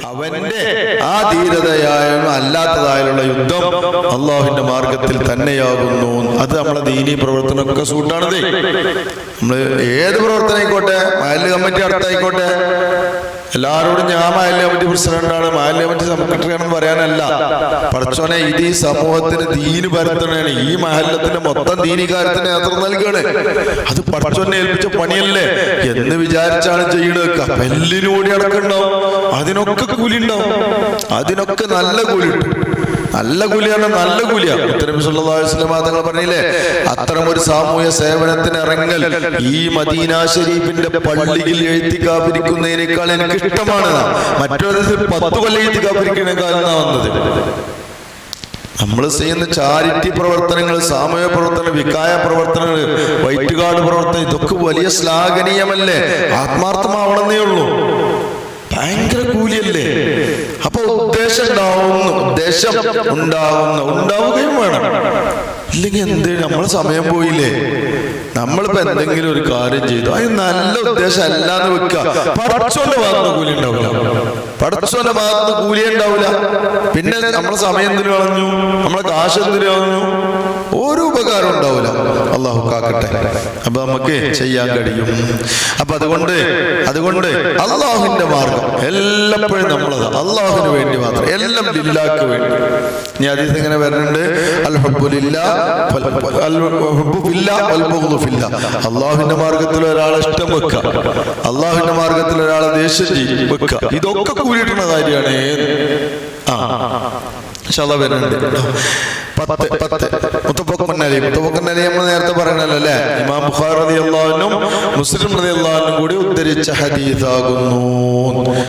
അവന്റെ ആ ധീരതയായാലും അല്ലാത്തതായുള്ള യുദ്ധം അള്ളാഹുവിന്റെ മാർഗത്തിൽ തന്നെയാകുന്നു. അത് നമ്മളെ ദീനീ പ്രവർത്തനമൊക്കെ സൂട്ടാണത്. നമ്മള് ഏത് പ്രവർത്തനം ആയിക്കോട്ടെ, മഹല്ല് കമ്മിറ്റി അടുത്തായിക്കോട്ടെ, എല്ലാവരോടും ഞാൻ മഹല്ല് കമ്മിറ്റി പ്രസിഡന്റാണ്, മഹല്ല് കമ്മിറ്റി സെക്രട്ടറി ആണെന്ന് പറയാനല്ല. പടച്ചോനെ, ഇത് ഈ സമൂഹത്തിന് ദീന് പരത്തണാണ്. ഈ മഹല്ലത്തിന്റെ മൊത്തം ദീനി കാര്യത്തിന് നേതൃത്വം നൽകുകയാണ്. അത് പടച്ചോനെ ഏൽപ്പിച്ച പണിയല്ലേ എന്ന് വിചാരിച്ചാണ് ചെയ്യണത്. എല്ലിനും കൂടി അടക്കണ്ടാവും, അതിനൊക്കെ കൂലി ഉണ്ടാവും, അതിനൊക്കെ നല്ല കൂലി കിട്ടും. നല്ല കൂലിയാണ്, നല്ല കൂലിയാണ്. നബി സല്ലല്ലാഹു അലൈഹി വസല്ലം തങ്ങൾ പറഞ്ഞില്ലേ, അത്തരം ഒരു സാമൂഹ്യ സേവനത്തിന് ഇറങ്ങൽ ഈ മദീന ശരീഫിന്റെ പള്ളിയിൽ എഴുത്തിക്കാപ്പിരിക്കുന്നതിനേക്കാൾ എനിക്ക് ഇഷ്ടമാണ്. മറ്റൊരു 10 കൊല്ലം എഴുത്തിക്കാപ്പിരിക്കുന്നതിനേക്കാളാണ് വന്നത്. നമ്മൾ ചെയ്യുന്ന ചാരിറ്റി പ്രവർത്തനങ്ങൾ, സാമൂഹ്യ പ്രവർത്തനങ്ങൾ, വികായ പ്രവർത്തനങ്ങൾ, വൈറ്റ് കാർഡ് പ്രവർത്തനം, ഇതൊക്കെ വലിയ ശ്ലാഘനീയമല്ലേ? ആത്മാർത്ഥമാവണമെന്നേ ഉള്ളൂ. ഭയങ്കര കൂലിയല്ലേ? അപ്പൊ ഉദ്ദേശം ഉണ്ടാവുകയും വേണം. ഇല്ലെങ്കിൽ എന്ത്, നമ്മൾ സമയം പോയില്ലേ? നമ്മളിപ്പോ എന്തെങ്കിലും ഒരു കാര്യം ചെയ്തു, അതിന് നല്ല ഉദ്ദേശം അല്ലാന്ന് വെക്കുക, പടച്ചോന്റെ ഭാഗത്ത് കൂലി ഉണ്ടാവില്ല. പടച്ചോന്റെ ഭാഗത്ത് കൂലി ഉണ്ടാവില്ല. പിന്നെ നമ്മളെ സമയം എന്തിനു കളഞ്ഞു, നമ്മളെ കാശ് എന്തിനു കളഞ്ഞു? ഒരു ഉപകാരം ഉണ്ടാവില്ല. അള്ളാഹു കാക്കട്ടെ. അപ്പൊ നമുക്ക് ചെയ്യാൻ കഴിയും. അപ്പൊ അതുകൊണ്ട് അള്ളാഹുവിന്റെ മാർഗം എല്ലപ്പോഴും നമ്മളത് അള്ളാഹുവിന് വേണ്ടി മാത്രം, എല്ലാം ലില്ലാക്ക് വേണ്ടി. ഇനി ഹദീസ് ഇങ്ങനെ വരുന്നുണ്ട്, അൽ ഹുബ്ബു ലില്ലാഹ് അൽ ഹുബ്ബു ഫില്ലാഹ് വൽ ബുഗ്ദു ഫില്ലാഹ്. അള്ളാഹുവിന്റെ മാർഗത്തിൽ ഒരാളെ ഇഷ്ടം വെക്കുക, അള്ളാഹുവിന്റെ മാർഗത്തിൽ ഒരാളെ ദേഷ്യം വെക്കുക, ഇതൊക്കെ കൂടിയിട്ടുള്ള കാര്യമാണ്. വരുന്നുണ്ട് 10 മുത്തഫഖുൻ അലൈഹി നമ്മൾ നേരത്തെ പറയണല്ലോ അല്ലെ? ഇമാം ബുഖാരി റളിയല്ലാഹു അൻഹും മുസ്ലിം റളിയല്ലാഹു അൻഹും കൂടി ഉദ്ധരിച്ച ഹദീസാകുന്നു.